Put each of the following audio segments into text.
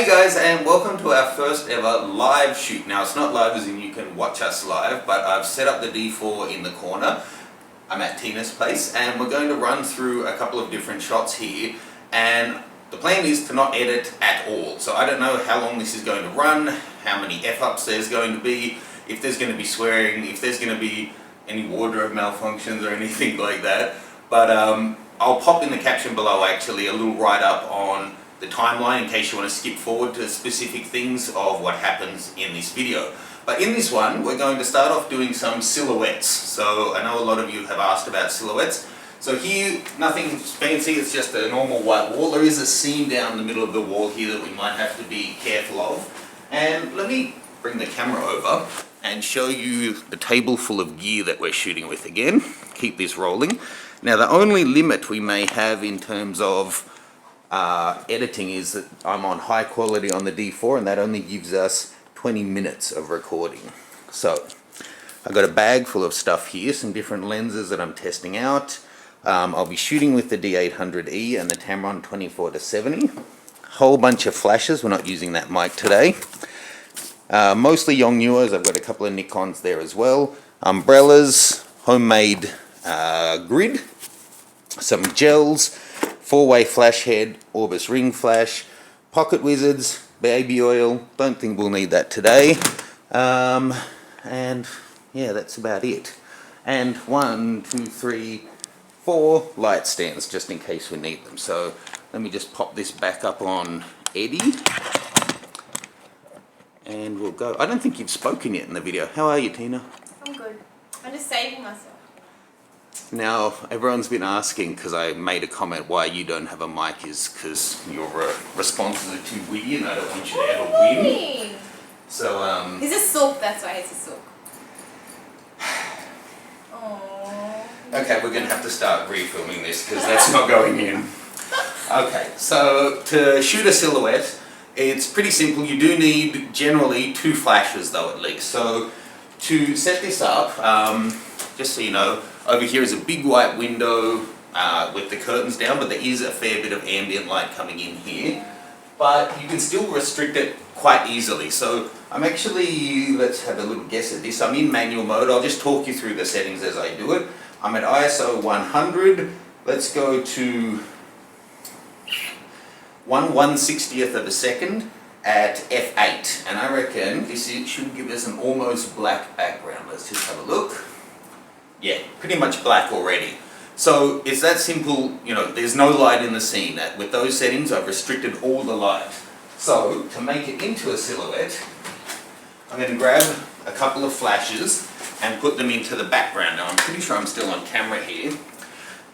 Hey guys, and welcome to our first ever live shoot. Now it's not live as in you can watch us live, but I've set up the D4 in the corner. I'm at Tina's place and we're going to run through a couple of different shots here, and the plan is to not edit at all. So I don't know how long this is going to run, how many F-ups there's going to be, if there's going to be swearing, if there's going to be any wardrobe malfunctions or anything like that. But I'll pop in the caption below actually a little write-up on the timeline in case you want to skip forward to specific things of what happens in this video. But in this one, we're going to start off doing some silhouettes. So I know a lot of you have asked about silhouettes. So here, nothing fancy, it's just a normal white wall. There is a seam down the middle of the wall here that we might have to be careful of. And let me bring the camera over and show you the table full of gear that we're shooting with again. Keep this rolling. Now the only limit we may have in terms of editing is that I'm on high quality on the D4 and that only gives us 20 minutes of recording. So I've got a bag full of stuff here, some different lenses that I'm testing out. I'll be shooting with the D800E and the Tamron 24-70. Whole bunch of flashes, we're not using that mic today. Mostly Yongnuos, I've got a couple of Nikons there as well. Umbrellas, homemade grid, some gels, 4-way flash head, Orbis ring flash, pocket wizards, baby oil, don't think we'll need that today, and yeah, that's about it. And 1, 2, 3, 4 light stands just in case we need them. So let me just pop this back up on Eddie and we'll go. I don't think you've spoken yet in the video. How are you, Tina? I'm good. I'm just saving myself. Now, everyone's been asking, because I made a comment, why you don't have a mic is because your responses are too witty and I don't want you to ever win. So, This is silk, that's why it's a silk. Aww. Okay, we're going to have to start refilming this because that's not going in. Okay, so to shoot a silhouette, it's pretty simple. You do need generally 2 flashes though at least. So to set this up, just so you know, over here is a big white window with the curtains down, but there is a fair bit of ambient light coming in here. But you can still restrict it quite easily. So I'm actually, let's have a little guess at this. I'm in manual mode. I'll just talk you through the settings as I do it. I'm at ISO 100. Let's go to 1/160th of a second at f8. And I reckon this should give us an almost black background. Let's just have a look. Yeah, pretty much black already. So it's that simple, you know, there's no light in the scene. With those settings, I've restricted all the light. So to make it into a silhouette, I'm going to grab a couple of flashes and put them into the background. Now I'm pretty sure I'm still on camera here.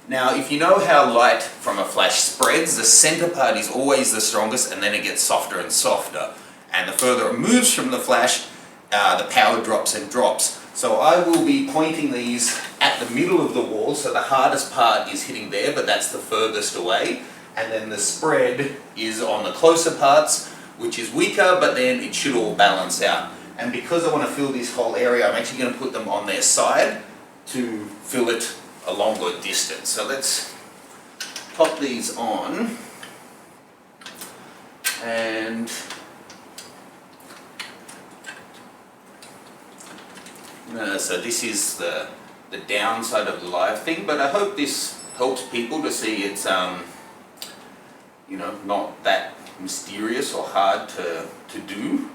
Now if you know how light from a flash spreads, the center part is always the strongest and then it gets softer and softer. And the further it moves from the flash, the power drops and drops. So I will be pointing these at the middle of the wall, so the hardest part is hitting there, but that's the furthest away. And then the spread is on the closer parts, which is weaker, but then it should all balance out. And because I want to fill this whole area, I'm actually going to put them on their side to fill it a longer distance. So let's pop these on. And so this is the downside of the live thing, but I hope this helps people to see it's you know, not that mysterious or hard to do.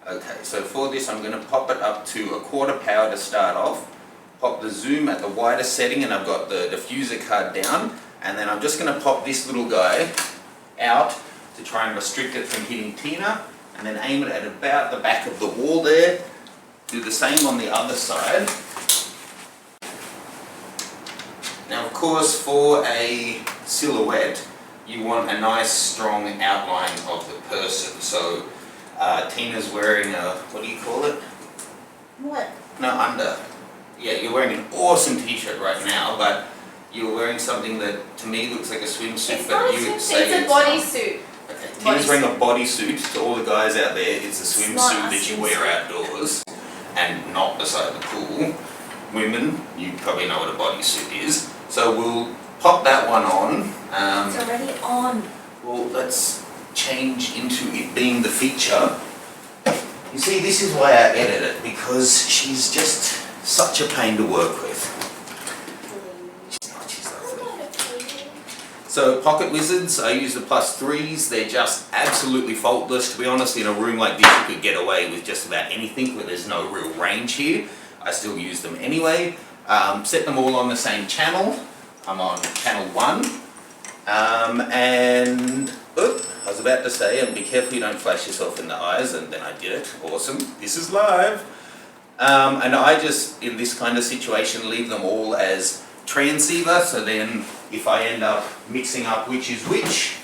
Okay, so for this I'm going to pop it up to 1/4 power to start off, pop the zoom at the widest setting, and I've got the diffuser card down, and then I'm just going to pop this little guy out to try and restrict it from hitting Tina, and then aim it at about the back of the wall there. Do the same on the other side. Now of course for a silhouette you want a nice strong outline of the person. So Tina's wearing a, what do you call it? What? No, under. Yeah, you're wearing an awesome t-shirt right now, but you're wearing something that to me looks like a swimsuit. It's not a swimsuit, it's a bodysuit. Okay, Tina's wearing a bodysuit. To all the guys out there, it's a swimsuit that you wear outdoors and not beside the pool. Women, you probably know what a bodysuit is. So we'll pop that one on. It's already on. Well, let's change into it being the feature. You see, this is why I edit it, because she's just such a pain to work with. She's not, she's lovely. So Pocket Wizards, I use the +3s. They're just absolutely faultless. To be honest, in a room like this you could get away with just about anything where there's no real range here. I still use them anyway. Set them all on the same channel. I'm on channel 1. And I was about to say, and be careful you don't flash yourself in the eyes, and then I did it. Awesome. This is live. And I just, in this kind of situation, leave them all as transceiver, so then if I end up mixing up which is which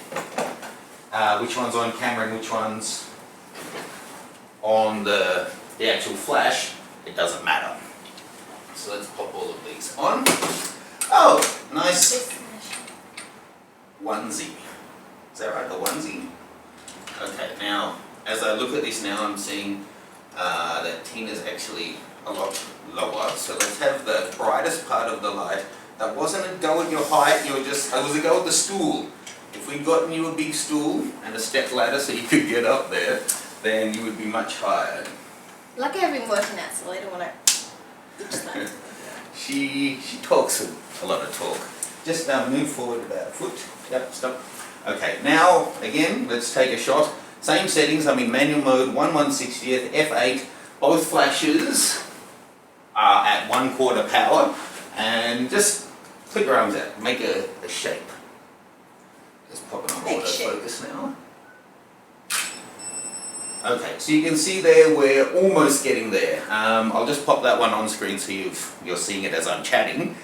one's on camera and which one's on the actual flash, it doesn't matter. So let's pop all of these on. Oh, nice onesie. Is that right, the onesie? Okay, now, as I look at this now, I'm seeing that Tina's actually a lot lower. So let's have the brightest part of the light. That wasn't a go at your height, it was a go at the stool. If we'd gotten you a big stool and a step ladder so you could get up there, then you would be much higher. Lucky I've been working out, so I don't want to ditch that. She talks a lot of talk. Just move forward about a foot. Yep, stop. Okay, now again, let's take a shot. Same settings, I'm in manual mode, 1/160th, f8. Both flashes are at 1/4 power. And just click your arms out, make a shape. Just pop it on autofocus now. Okay, so you can see there we're almost getting there. I'll just pop that one on screen so you're seeing it as I'm chatting.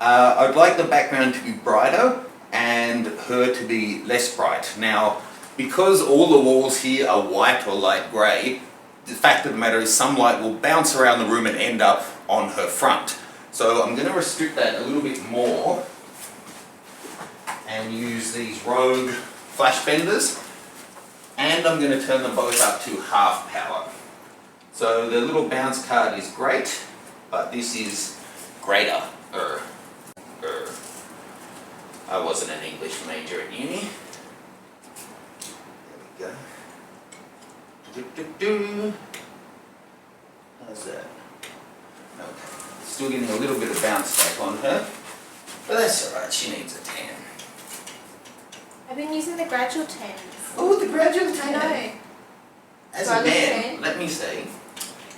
I'd like the background to be brighter and her to be less bright. Now, because all the walls here are white or light grey, the fact of the matter is some light will bounce around the room and end up on her front. So I'm going to restrict that a little bit more and use these Rogue flash benders, and I'm going to turn them both up to half power. So the little bounce card is great, but this is greater. I wasn't an English major at uni. There we go. How's that? Okay. Still getting a little bit of bounce back on her, but that's alright, she needs a tan. I've been using the gradual tans. Oh, the gradual tan! I know. As a man, let me say,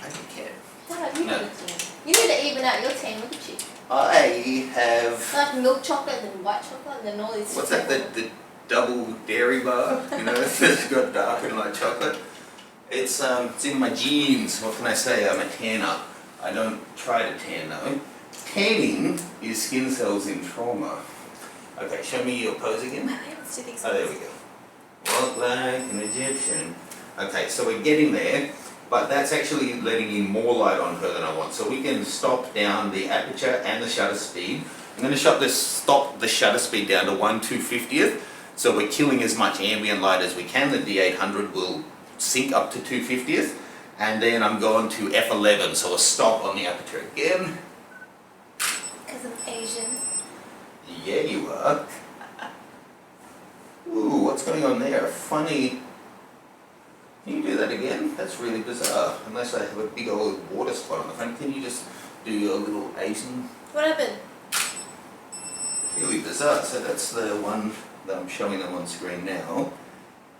I don't care. Dad, you need a tan. You need to even out your tan, look at you. I have... Like milk chocolate and white chocolate and then all these... What's that, the double dairy bar? You know, it's got dark and light chocolate. It's in my genes, what can I say, I'm a tanner. I don't try to tan though. Tanning is skin cells in trauma. Okay, show me your pose again. Oh, there we go. Walk like an Egyptian. Okay, so we're getting there, but that's actually letting in more light on her than I want. So we can stop down the aperture and the shutter speed. I'm going to stop the shutter speed down to 1/250th. So we're killing as much ambient light as we can. The D800 will sync up to 2/50th. And then I'm going to f11, so a stop on the aperture again. Because I'm Asian. Yeah, you are. Ooh, what's going on there? Funny. Can you do that again? That's really bizarre. Unless I have a big old water spot on the front. Can you just do your little Asian? What happened? Really bizarre. So that's the one that I'm showing them on screen now.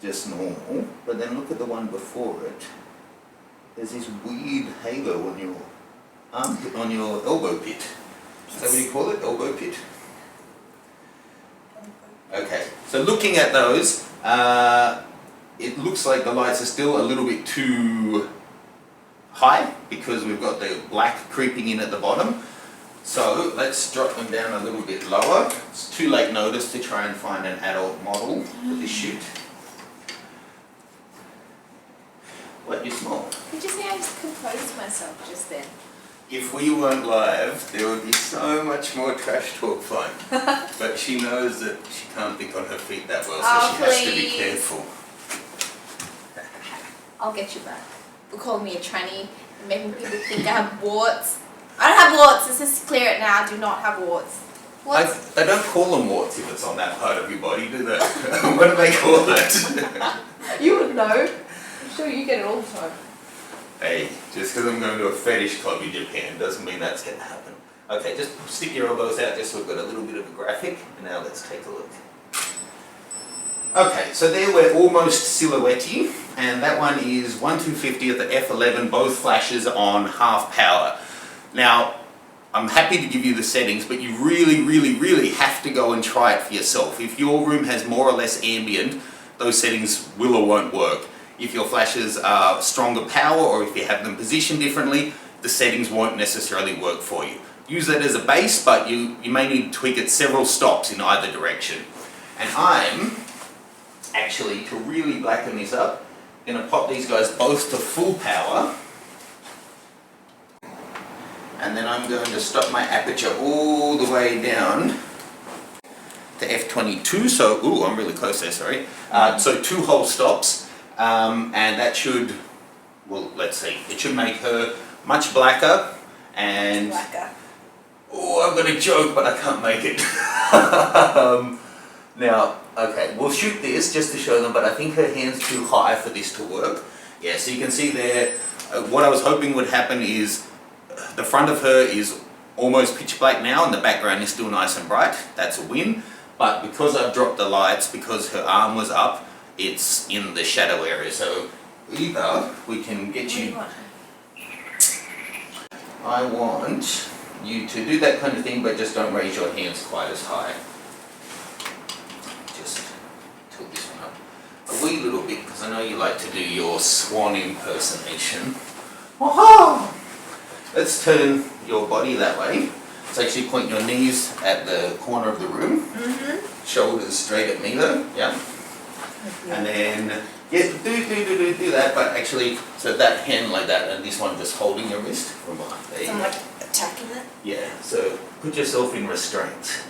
Just normal. But then look at the one before it. There's this weird halo on your armpit, on your elbow pit. Is that what you call it? Elbow pit? Okay, so looking at those, it looks like the lights are still a little bit too high because we've got the black creeping in at the bottom. So let's drop them down a little bit lower. It's too late notice to try and find an adult model for this shoot. What, you small? Did you see I just composed myself just then? If we weren't live, there would be so much more trash talk fun. But she knows that she can't think on her feet that well, so she has to be careful. I'll get you back. They'll call me a tranny, making people think I have warts. I don't have warts, let's just clear it now, I do not have warts. What's They don't call them warts if it's on that part of your body, do they? What do they call it? you would know. I'm sure you get it all the time. Hey, just because I'm going to a fetish club in Japan doesn't mean that's going to happen. Okay, just stick your elbows out just so we've got a little bit of a graphic. And now let's take a look. Okay, so there we're almost silhouette-y, and that one is 1/250 at the f11, both flashes on half power. Now, I'm happy to give you the settings, but you really have to go and try it for yourself. If your room has more or less ambient, those settings will or won't work. If your flashes are stronger power, or if you have them positioned differently, the settings won't necessarily work for you. Use that as a base, but you may need to tweak it several stops in either direction. And I'm actually, to really blacken this up, going to pop these guys both to full power. And then I'm going to stop my aperture all the way down to f22, so, ooh, I'm really close there, sorry. So 2 whole stops, and that should, well, let's see, it should make her much blacker, and, oh, I've got a joke, but I can't make it. Now, okay, we'll shoot this just to show them, but I think her hand's too high for this to work. Yeah, so you can see there, what I was hoping would happen is, the front of her is almost pitch black now and the background is still nice and bright. That's a win. But because I've dropped the lights, because her arm was up, it's in the shadow area. So either we can get you... I want you to do that kind of thing, but just don't raise your hands quite as high. Just tilt this one up a wee little bit, because I know you like to do your swan impersonation. Woohoo! Let's turn your body that way. So actually point your knees at the corner of the room. Shoulders straight at me though, yeah. And then, yeah, do that, but actually, so that hand like that, and this one just holding your wrist from behind. There you I'm go. like attacking it. Yeah, so put yourself in restraint.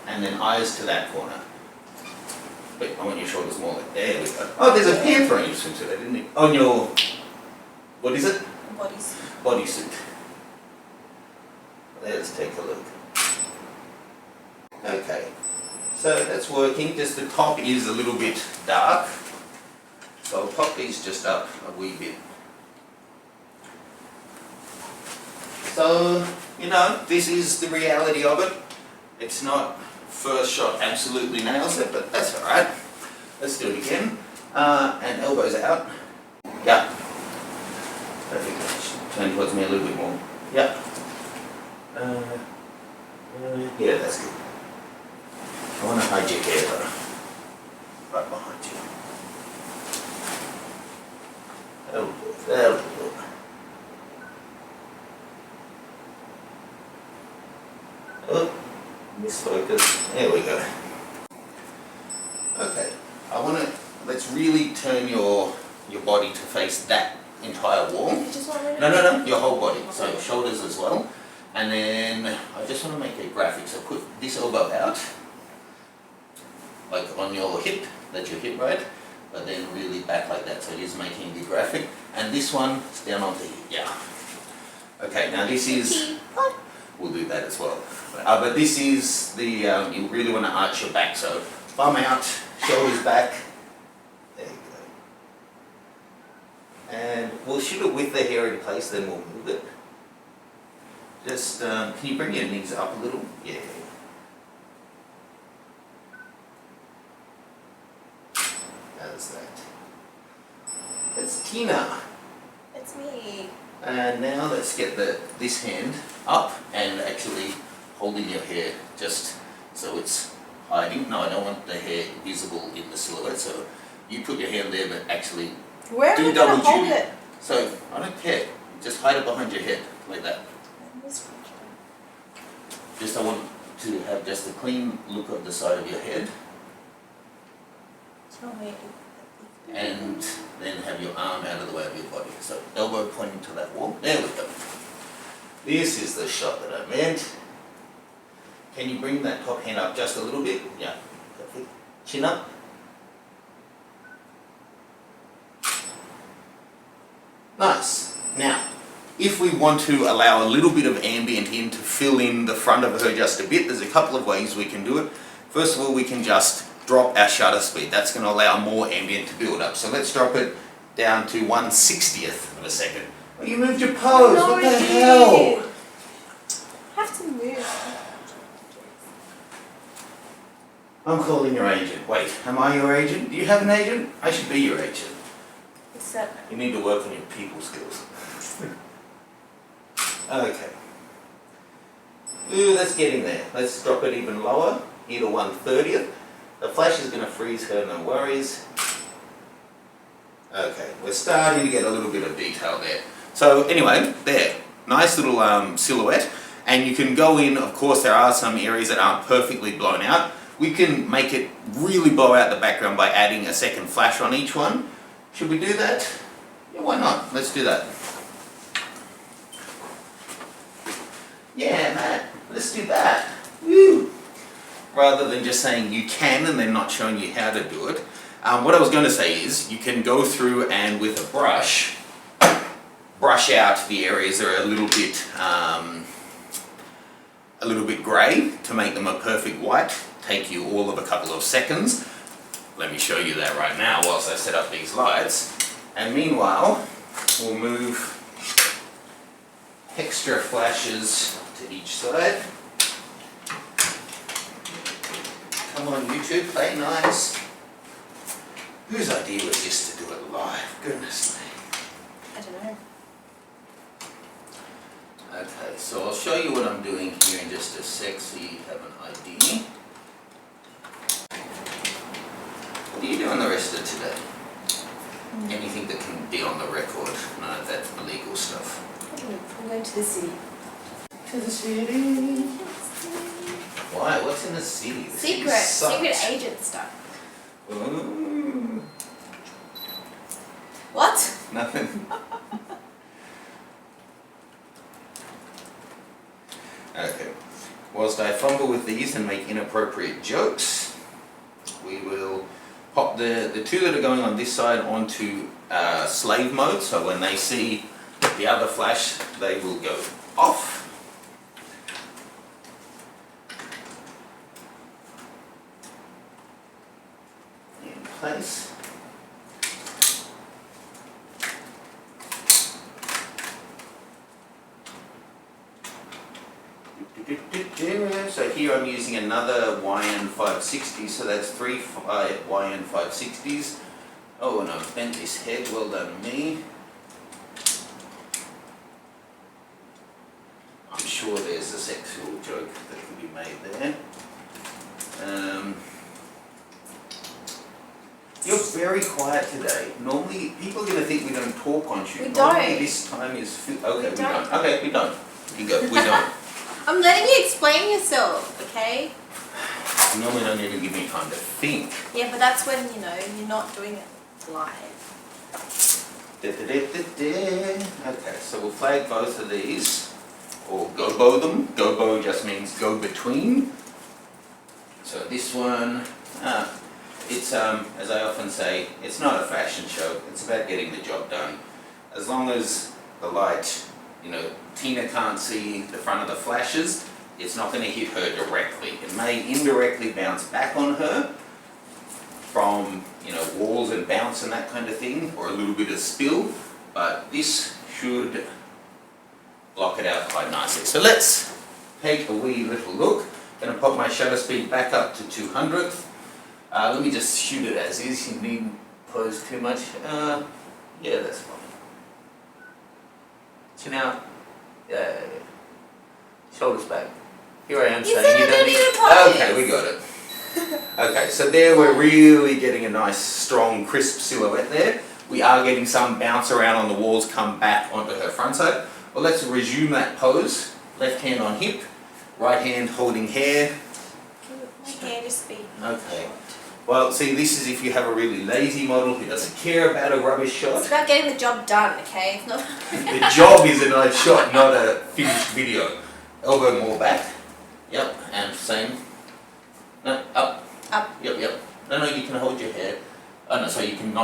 And then eyes to that corner. Wait, I want your shoulders more like, there we go. Oh, there's a panther on your swimsuit there, didn't it? On your, what is it? Bodies. Bodysuit. Let's take a look. Okay, so that's working, just the top is a little bit dark. So I'll pop these just up a wee bit. So, you know, this is the reality of it. It's not first shot absolutely nails it, but that's alright. Let's do it again. And elbows out. Yeah. Perfect. Turn towards me a little bit more. Yeah. Yeah, that's good. I want to hide your hair though. Right behind you. That'll do. Oh, misfocus. There we go. Okay. Let's really turn your body to face that entire wall. You just want me to No, your whole body. So shoulders as well. And then I just want to make a graphic. So put this elbow out, like on your hip, that's your hip, right? But then really back like that. So it is making the graphic. And this one is down on the hip. Yeah. Okay, now this is, we'll do that as well. But this is the, you really want to arch your back. So bum out, shoulders back. There you go. And we'll shoot it with the hair in place, then we'll move it. Just, can you bring your knees up a little? Yeah. How's that? It's Tina. It's me. And now let's get this hand up and actually holding your hair just so it's hiding. No, I don't want the hair visible in the silhouette, so you put your hand there, but actually Where am do I going double to hold duty. it? So, I don't care. Just hide it behind your head, like that. Just I want to have just a clean look of the side of your head. Tell me. And then have your arm out of the way of your body. So elbow pointing to that wall. There we go. This is the shot that I meant. Can you bring that top hand up just a little bit? Yeah, perfect. Chin up. Nice. Now, If we want to allow a little bit of ambient in to fill in the front of her just a bit, there's a couple of ways we can do it. First of all, we can just drop our shutter speed. That's going to allow more ambient to build up. So let's drop it down to 1/60th of a second. Oh, you moved your pose. No, what the I hell? did. I have to move. I'm calling your agent. Wait, am I your agent? Do you have an agent? I should be your agent. What's that? You need to work on your people skills. Okay. Ooh, that's getting there. Let's drop it even lower, here to 1/30th. The flash is going to freeze her, no worries. Okay, we're starting to get a little bit of detail there. So anyway, there. Nice little silhouette. And you can go in, of course there are some areas that aren't perfectly blown out. We can make it really blow out the background by adding a second flash on each one. Should we do that? Yeah, why not? Let's do that. Yeah, Matt, let's do that. Woo! Rather than just saying you can and then not showing you how to do it. What I was going to say is you can go through and with a brush out the areas that are a little bit grey to make them a perfect white. Take you all of a couple of seconds. Let me show you that right now whilst I set up these lights. And meanwhile, we'll move extra flashes to each side. Come on YouTube, play nice. Whose idea was this to do it live? Goodness me. I don't know. Okay, so I'll show you what I'm doing here in just a sec so you have an idea. What are you doing the rest of today? Anything that can be on the record? No, that's illegal stuff. I'm going to the city. To the city. Why? What's in the city? The city Secret sucks. agent stuff. Ooh. What? Nothing. Okay. Whilst I fumble with these and make inappropriate jokes, we will pop the two that are going on this side onto slave mode, so when they see the other flash, they will go off. In place. So here I'm using another YN560, so that's 3 YN560s. Oh, and I've bent this head, well done me. I'm sure there's a sexual joke that can be made there. You're very quiet today. Normally, people are going to think we don't talk on shoot. We Normally don't. this time is... Okay, we don't. don't. Okay, we don't. You go, we don't. I'm letting you explain yourself, okay? You normally don't even give me time to think. Yeah, but that's when, you know, you're not doing it live. Okay, so we'll flag both of these, or gobo them. Gobo just means go between. So this one, it's as I often say, it's not a fashion show. It's about getting the job done. As long as the light, you know, Tina can't see the front of the flashes, it's not going to hit her directly. It may indirectly bounce back on her from, you know, walls and bounce and that kind of thing, or a little bit of spill, but this should block it out quite nicely. So let's take a wee little look. I'm going to pop my shutter speed back up to 200th. Let me just shoot it as is. You needn't pose too much. Yeah, that's fine. So now, shoulders back. Here I am You saying said you I don't didn't even pose. Okay, we got it. Okay, so there we're really getting a nice, strong, crisp silhouette there. We are getting some bounce around on the walls, come back onto her front side. Well, let's resume that pose. Left hand on hip, right hand holding hair. My hair just be Okay. Well, see, this is if you have a really lazy model who doesn't care about a rubbish shot. It's about getting the job done, okay? It's not. The job is a nice shot, not a finished video. Elbow more back. Yep, and same. No, up. Up. Yep. No, you can hold your head. Oh no, so you can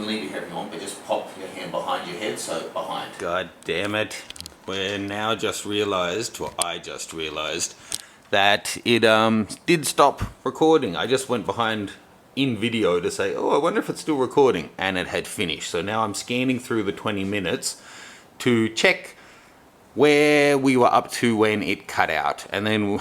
leave your head if you want, but just pop your hand behind your head, so behind. God damn it. we're now just realized, or I just realized, that it did stop recording. I just went behind in video to say, oh, I wonder if it's still recording, and it had finished. So now I'm scanning through the 20 minutes to check where we were up to when it cut out. And then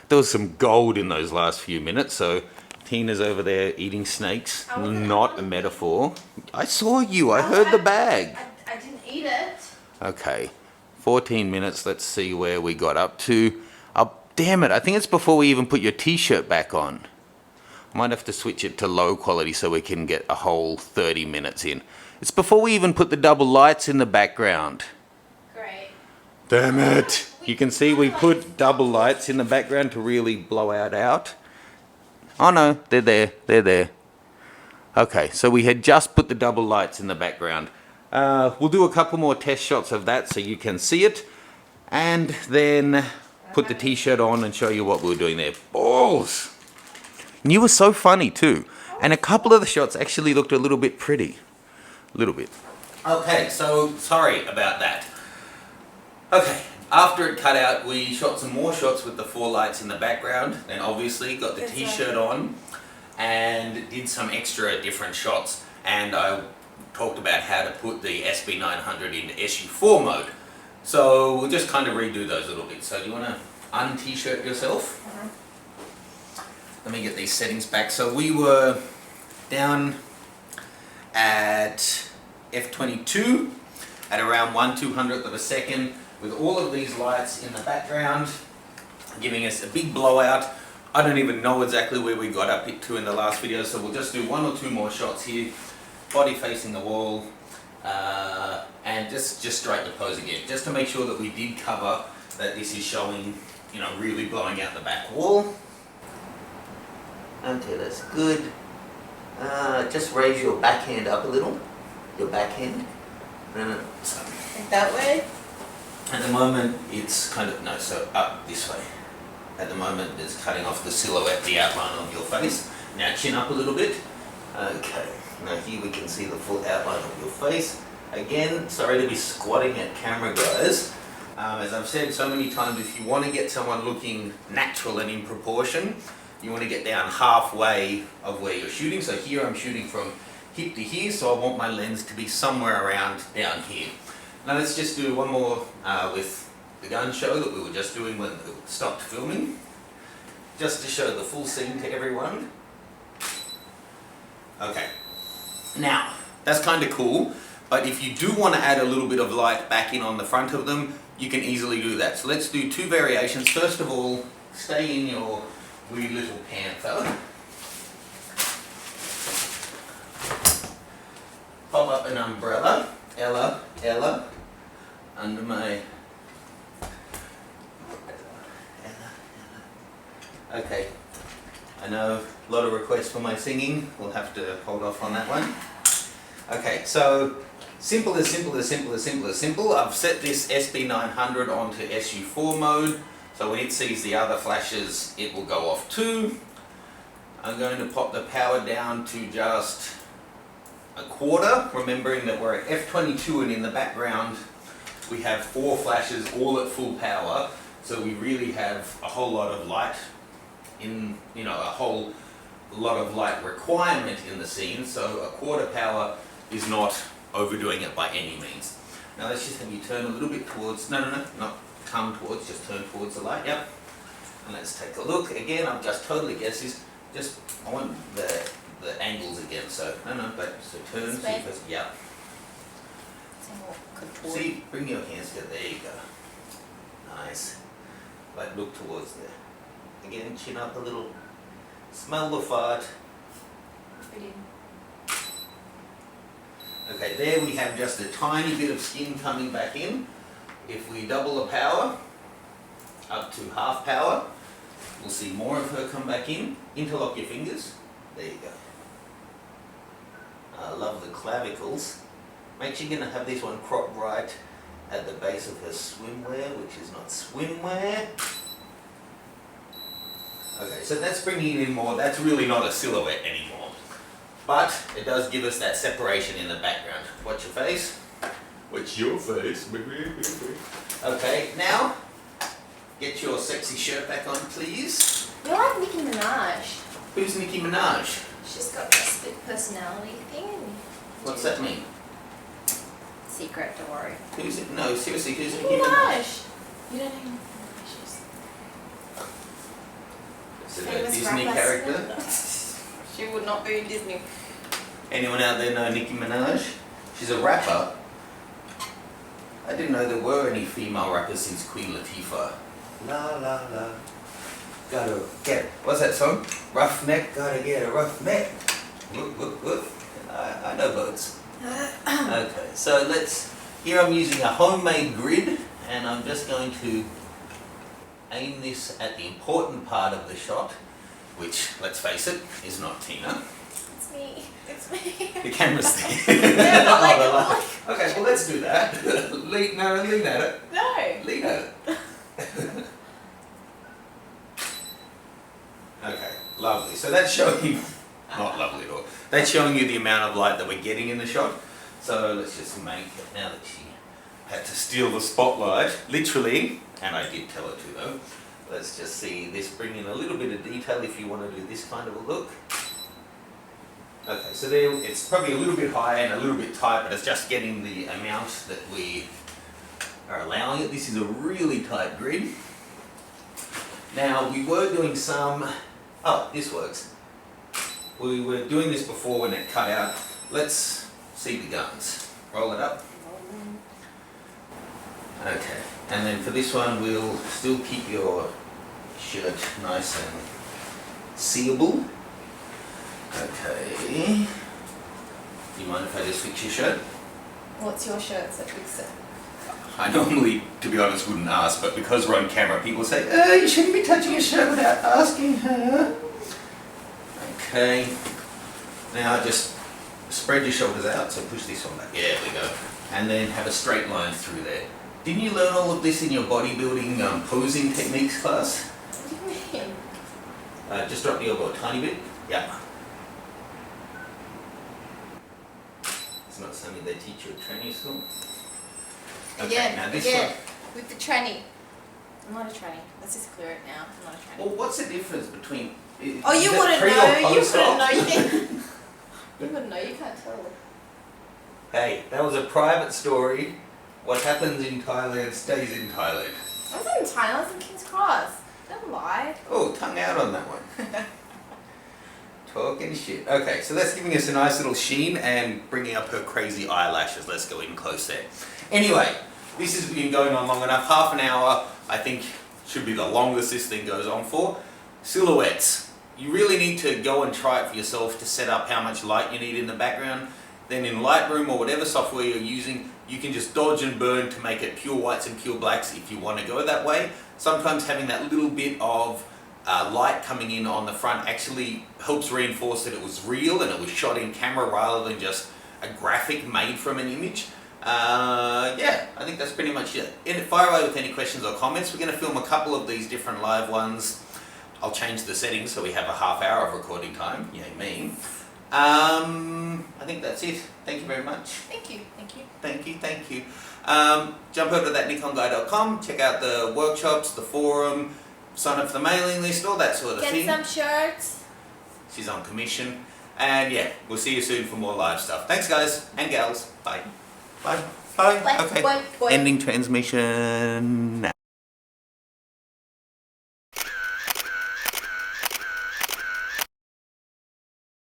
there was some gold in those last few minutes. So Tina's over there eating snakes, not a metaphor. I saw you, I heard the bag. I didn't eat it. Okay, 14 minutes, let's see where we got up to. Oh, damn it, I think it's before we even put your t-shirt back on. Might have to switch it to low quality so we can get a whole 30 minutes in. It's before we even put the double lights in the background. Great. Damn it! You can see we put double lights in the background to really blow it out. Oh no, they're there, they're there. Okay, so we had just put the double lights in the background. We'll do a couple more test shots of that so you can see it. And then put the t-shirt on and show you what we were doing there. Balls! And you were so funny too. And a couple of the shots actually looked a little bit pretty. A little bit. Okay, so sorry about that. Okay, after it cut out, we shot some more shots with the 4 lights in the background. Then obviously got the t-shirt on and did some extra different shots. And I talked about how to put the SB900 into SU4 mode. So we'll just kind of redo those a little bit. So do you want to un-t-shirt yourself? Let me get these settings back. So we were down at f22 at around 1/200th of a second with all of these lights in the background giving us a big blowout. I don't even know exactly where we got up to in the last video, so we'll just do 1 or 2 more shots here. Body facing the wall, and just straighten the pose again, just to make sure that we did cover that this is showing, you know, really blowing out the back wall. Okay, that's good. Just raise your backhand up a little. Your backhand. So, Like that way? at the moment, it's kind of, no, so up this way. At the moment, it's cutting off the silhouette, the outline of your face. Now chin up a little bit. Okay, now here we can see the full outline of your face. Again, sorry to be squatting at camera, guys. As I've said so many times, if you want to get someone looking natural and in proportion, you want to get down halfway of where you're shooting. So here I'm shooting from hip to here, so I want my lens to be somewhere around down here. Now let's just do one more with the gun show that we were just doing when we stopped filming. Just to show the full scene to everyone. Okay, now that's kind of cool, but if you do want to add a little bit of light back in on the front of them, you can easily do that. So let's do 2 variations. First of all, stay in your wee little panther. Pop up an umbrella, Ella, under my... Okay, I know a lot of requests for my singing. We'll have to hold off on that one. Okay, so simple as simple as simple as simple as simple. I've set this SB900 onto SU4 mode, so when it sees the other flashes, it will go off too. I'm going to pop the power down to just 1/4, remembering that we're at f22 and in the background we have 4 flashes all at full power, so we really have a whole lot of light in, you know, a whole lot of light requirement in the scene, so 1/4 power is not overdoing it by any means. Now let's just have you turn a little bit towards, no, not come towards, just turn towards the light, yep. And let's take a look. Again, I'm just totally guessing, just, I want the angles again, so, but, so turn, see if it's, yeah. See, bring your hands together, there you go. Nice. Like, look towards there. Again, chin up a little. Smell the fart. Okay, there we have just a tiny bit of skin coming back in. If we double the power, up to half power, we'll see more of her come back in. Interlock your fingers. There you go. I love the clavicles. Make sure you're going to have this one cropped right at the base of her swimwear, which is not swimwear. Okay, so that's bringing in more. That's really not a silhouette anymore. But it does give us that separation in the background. Watch your face. Watch your face. Okay, now get your sexy shirt back on, please. You're like Nicki Minaj. Who's Nicki Minaj? She's got that split personality thing. What's that mean? Secret, don't worry. Who's it? No, seriously, who's Nicki Nicki Minaj? Minaj. You don't know who Nicki Minaj is. Is it a Famous Disney rapper. character? She would not be in Disney. Anyone out there know Nicki Minaj? She's a rapper. I didn't know there were any female rappers since Queen Latifah. La la la. Gotta get, what's that song? Rough neck, gotta get a rough neck. Whoop, whoop, whoop. I know birds. Okay, so here I'm using a homemade grid, and I'm just going to aim this at the important part of the shot, which, let's face it, is not Tina. It's me. It's me. The camera's there. Yeah, but like, Oh, okay, well let's do that. Lean at it. no. Lean at it. Okay, lovely. So that's showing you, not lovely at all, that's showing you the amount of light that we're getting in the shot. So let's just make it, now that she had to steal the spotlight, literally, and I did tell her to though, let's just see this bring in a little bit of detail if you want to do this kind of a look. Okay, so there, it's probably a little bit high and a little bit tight, but it's just getting the amount that we are allowing it. This is a really tight grid. Now, we were doing some, oh, this works. We were doing this before when it cut out. Let's see the guns. Roll it up. Okay, and then for this one, we'll still keep your shirt nice and seeable. Okay. Do you mind if I just fix your shirt? What's your shirt so fix it? I normally, to be honest, wouldn't ask, but because we're on camera, people say, you shouldn't be touching your shirt without asking her. Okay. Now just spread your shoulders out, so push this one back. Yeah, there we go. And then have a straight line through there. Didn't you learn all of this in your bodybuilding posing techniques class? What do you mean? Just drop the elbow a tiny bit. Yeah. It's not something they teach you at training school. Okay, now this again, one. with the tranny. I'm not a tranny. Let's just clear it now. I'm not a tranny. Well, what's the difference between? Oh, you is it wouldn't pre or know. You post-op? wouldn't know. You wouldn't know. You can't tell. Hey, that was a private story. What happens in Thailand stays in Thailand. I was in Thailand. I was in King's Cross. Don't lie. Oh, tongue out on that one. Talking shit. Okay, so that's giving us a nice little sheen and bringing up her crazy eyelashes. Let's go in close there. Anyway, this has been going on long enough. Half an hour, I think, should be the longest this thing goes on for. Silhouettes. You really need to go and try it for yourself to set up how much light you need in the background. Then in Lightroom or whatever software you're using, you can just dodge and burn to make it pure whites and pure blacks if you want to go that way. Sometimes having that little bit of light coming in on the front actually helps reinforce that it was real and it was shot in camera rather than just a graphic made from an image. Yeah, I think that's pretty much it. Fire away with any questions or comments. We're going to film a couple of these different live ones. I'll change the settings so we have a half hour of recording time. Yay me. I think that's it. Thank you very much. Thank you. Thank you. Thank you, thank you. Jump over to that nikonguy.com, check out the workshops, the forum, sign up for the mailing list, all that sort of thing. Get some shirts. She's on commission. And yeah, we'll see you soon for more live stuff. Thanks guys and gals. Bye. Bye. Bye. Bye. Okay. Bye. Bye. Ending transmission now.